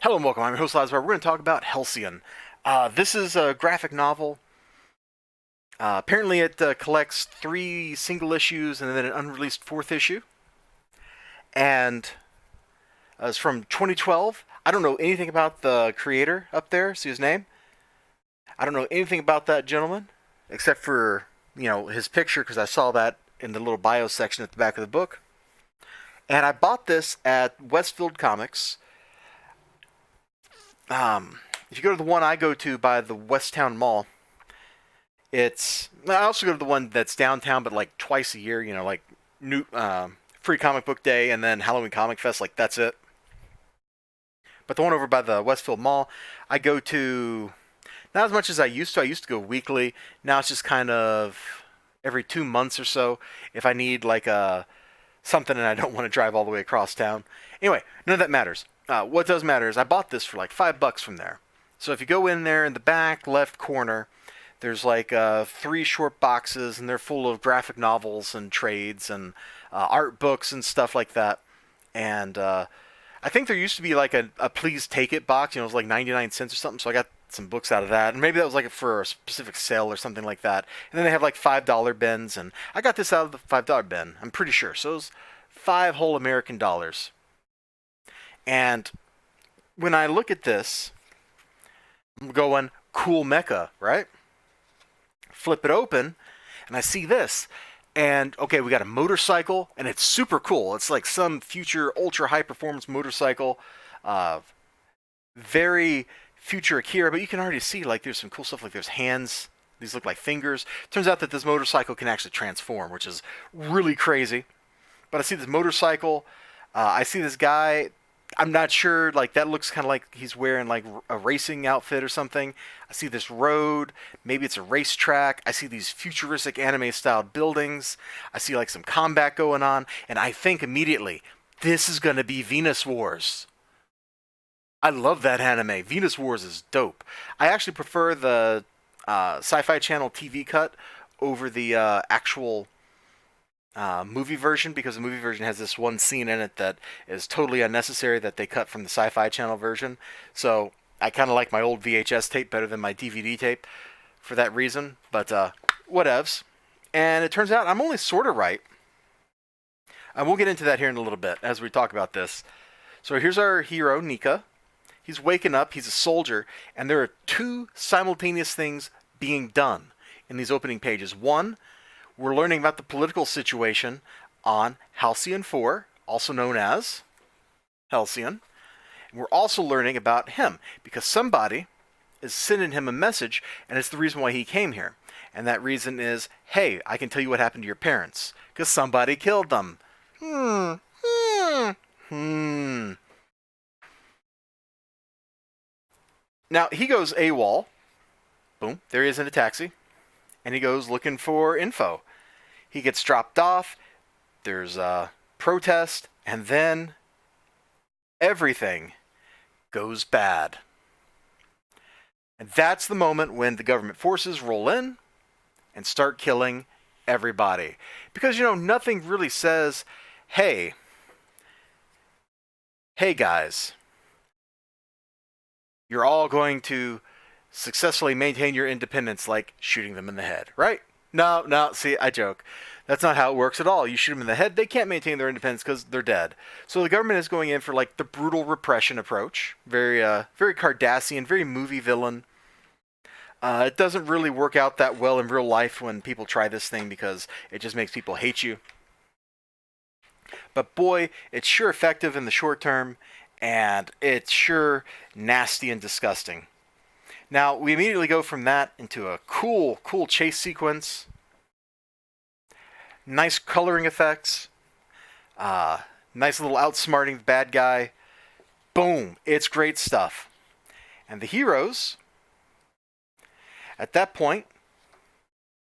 Hello and welcome. I'm your host, Elizibar. We're going to talk about Hellcyon. This is a graphic novel. Apparently, it collects 3 single issues and then an unreleased 4th issue. And it's from 2012. I don't know anything about the creator up there. See his name? I don't know anything about that gentleman except for his picture because I saw that in the little bio section at the back of the book. And I bought this at Westfield Comics. If you go to the one I go to by the Westtown Mall, I also go to the one that's downtown, but like twice a year. Like new Free Comic Book Day and then Halloween Comic Fest. Like that's it. But the one over by the Westfield Mall, I go to not as much as I used to. I used to go weekly. Now it's just kind of every 2 months or so if I need like something and I don't want to drive all the way across town. Anyway, none of that matters. What does matter is I bought this for like $5 from there. So if you go in there in the back left corner, there's like 3 short boxes, and they're full of graphic novels and trades and art books and stuff like that. And I think there used to be like a please take it box. It was like 99 cents or something. So I got some books out of that, and maybe that was like for a specific sale or something like that. And then they have like $5 bins, and I got this out of the $5 bin. I'm pretty sure. So it was 5 whole American dollars. And when I look at this, I'm going, cool mecha, right? Flip it open, and I see this. And, okay, we got a motorcycle, and it's super cool. It's like some future ultra high-performance motorcycle. Very future Akira, but you can already see, like, there's some cool stuff. Like, there's hands. These look like fingers. Turns out that this motorcycle can actually transform, which is really crazy. But I see this motorcycle. I see this guy. I'm not sure, like, that looks kind of like he's wearing, like, a racing outfit or something. I see this road. Maybe it's a racetrack. I see these futuristic anime-styled buildings. I see, like, some combat going on. And I think immediately, this is going to be Venus Wars. I love that anime. Venus Wars is dope. I actually prefer the Sci-Fi Channel TV cut over the actual movie version, because the movie version has this one scene in it that is totally unnecessary that they cut from the Sci-Fi Channel version. So I kind of like my old VHS tape better than my DVD tape for that reason. But whatevs. And it turns out I'm only sort of right. And we'll get into that here in a little bit as we talk about this. So here's our hero, Nika. He's waking up. He's a soldier. And there are 2 simultaneous things being done in these opening pages. One, we're learning about the political situation on Halcyon 4, also known as Hellcyon. And we're also learning about him, because somebody is sending him a message, and it's the reason why he came here. And that reason is, hey, I can tell you what happened to your parents, because somebody killed them. Now, he goes AWOL. Boom, there he is in a taxi. And he goes looking for info. He gets dropped off. There's a protest. And then everything goes bad. And that's the moment when the government forces roll in and start killing everybody. Because, nothing really says, hey guys, you're all going to successfully maintain your independence, like shooting them in the head, right? No, see, I joke. That's not how it works at all. You shoot them in the head, they can't maintain their independence because they're dead. So the government is going in for, like, the brutal repression approach. Very Cardassian, very movie villain. It doesn't really work out that well in real life when people try this thing, because it just makes people hate you. But boy, it's sure effective in the short term, and it's sure nasty and disgusting. Now, we immediately go from that into a cool chase sequence. Nice coloring effects. Nice little outsmarting the bad guy. Boom. It's great stuff. And the heroes, at that point,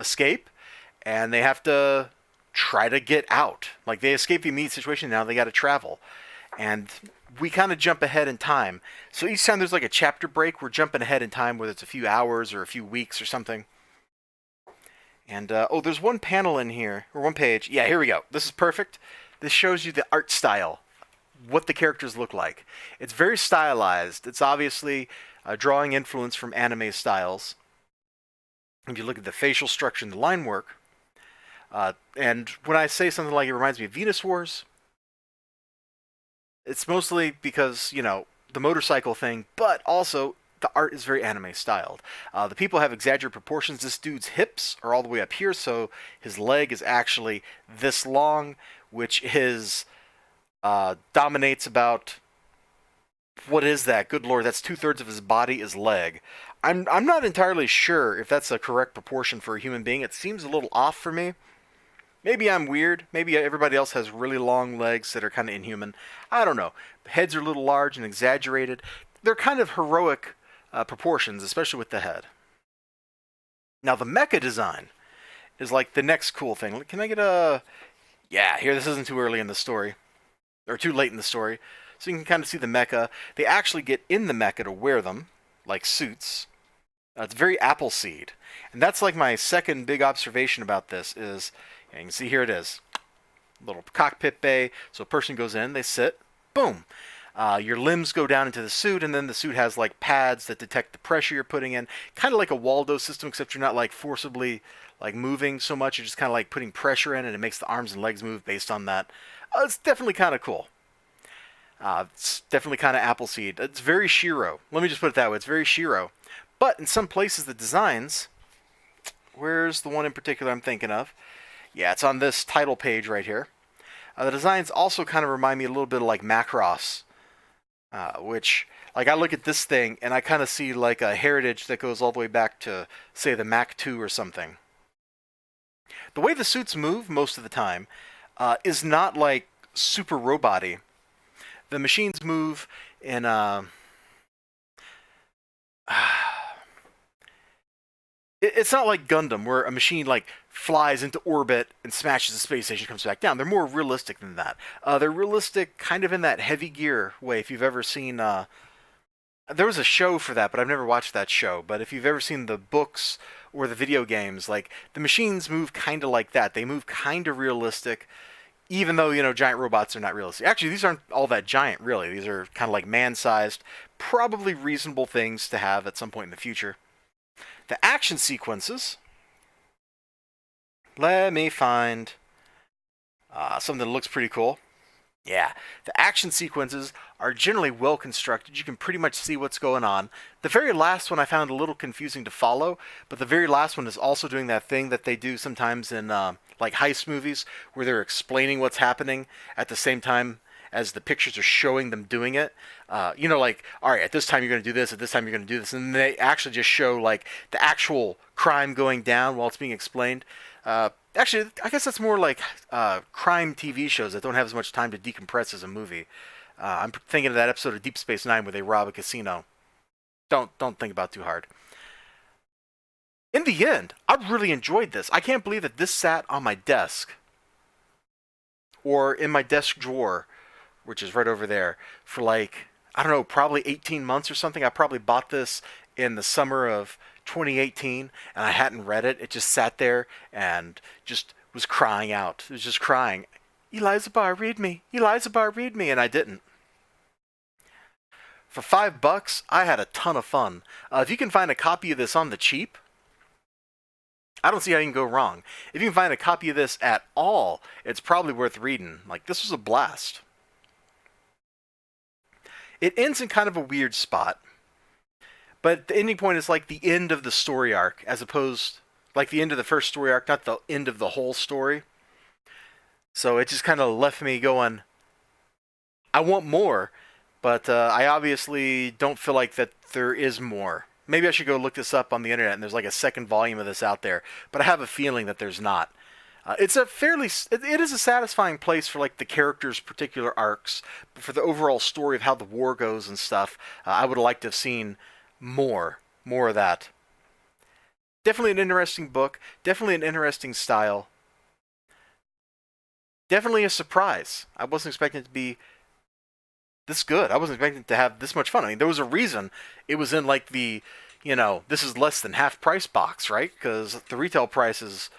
escape, and they have to try to get out. Like, they escape the immediate situation, now they got to travel. And we kind of jump ahead in time. So each time there's like a chapter break, we're jumping ahead in time, whether it's a few hours or a few weeks or something. And, there's one panel in here, or one page. Yeah, here we go. This is perfect. This shows you the art style. what the characters look like. It's very stylized. It's obviously drawing influence from anime styles. If you look at the facial structure and the line work, and when I say something like it reminds me of Venus Wars, it's mostly because, the motorcycle thing, but also the art is very anime styled. The people have exaggerated proportions. This dude's hips are all the way up here, so his leg is actually this long, which dominates about, what is that? Good lord, that's 2/3 of his body is leg. I'm not entirely sure if that's a correct proportion for a human being. It seems a little off for me. Maybe I'm weird. Maybe everybody else has really long legs that are kind of inhuman. I don't know. Heads are a little large and exaggerated. They're kind of heroic proportions, especially with the head. Now, the mecha design is like the next cool thing. Can I get a... Yeah, here, this isn't too early in the story. Or too late in the story. So you can kind of see the mecha. They actually get in the mecha to wear them, like suits. It's very Appleseed. And that's like my second big observation about this is... You can see here it is. Little cockpit bay. So a person goes in, they sit, boom. Your limbs go down into the suit, and then the suit has like pads that detect the pressure you're putting in. Kind of like a Waldo system, except you're not like forcibly like moving so much. You're just kind of like putting pressure in, and it makes the arms and legs move based on that. It's definitely kind of cool. It's definitely kind of Appleseed. It's very Shiro. Let me just put it that way. It's very Shiro. But in some places, the designs... Where's the one in particular I'm thinking of? Yeah, it's on this title page right here. The designs also kind of remind me a little bit of like Macross, which, like, I look at this thing and I kind of see like a heritage that goes all the way back to, say, the Mac 2 or something. The way the suits move most of the time is not like super robot-y. The machines move in it's not like Gundam, where a machine like flies into orbit and smashes the space station, comes back down. They're more realistic than that. They're realistic kind of in that Heavy Gear way. If you've ever seen, there was a show for that, but I've never watched that show. But if you've ever seen the books or the video games, like, the machines move kind of like that. They move kind of realistic, even though, giant robots are not realistic. Actually, these aren't all that giant, really. These are kind of like man-sized, probably reasonable things to have at some point in the future. The action sequences. Let me find something that looks pretty cool. Yeah, the action sequences are generally well constructed. You can pretty much see what's going on. The very last one I found a little confusing to follow, but the very last one is also doing that thing that they do sometimes in like heist movies, where they're explaining what's happening at the same time as the pictures are showing them doing it. Like, all right, at this time you're going to do this, at this time you're going to do this, and they actually just show like the actual crime going down while it's being explained. Actually, I guess that's more like crime TV shows that don't have as much time to decompress as a movie. I'm thinking of that episode of Deep Space Nine where they rob a casino. Don't think about it too hard. In the end, I really enjoyed this. I can't believe that this sat on my desk, or in my desk drawer, which is right over there, for like, I don't know, probably 18 months or something. I probably bought this in the summer of 2018, and I hadn't read it. It just sat there and just was crying out. It was just crying, Elizibar, read me. Elizibar, read me. And I didn't. For $5, I had a ton of fun. If you can find a copy of this on the cheap, I don't see how you can go wrong. If you can find a copy of this at all, it's probably worth reading. Like, this was a blast. It ends in kind of a weird spot. But the ending point is like the end of the story arc, as opposed, like the end of the first story arc, not the end of the whole story. So it just kind of left me going, I want more, but I obviously don't feel like that there is more. Maybe I should go look this up on the internet, and there's like a second volume of this out there, but I have a feeling that there's not. It is a satisfying place for like the characters' particular arcs, but for the overall story of how the war goes and stuff, I would have liked to have seen more of that. Definitely an interesting book, definitely an interesting style. Definitely a surprise. I wasn't expecting it to be this good. I wasn't expecting to have this much fun. I mean, there was a reason it was in like the, this is less than half price box, right? Because the retail price is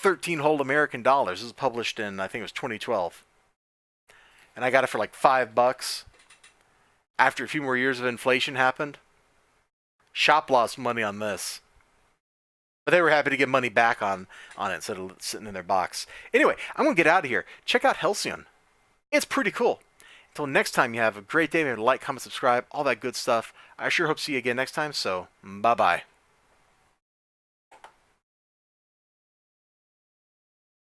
13 whole American dollars. This was published in, I think it was 2012. and I got it for like $5 after a few more years of inflation happened. Shop lost money on this. But they were happy to get money back on it instead of sitting in their box. Anyway, I'm going to get out of here. Check out Hellcyon. It's pretty cool. Until next time, you have a great day. Maybe like, comment, subscribe, all that good stuff. I sure hope to see you again next time, so bye-bye.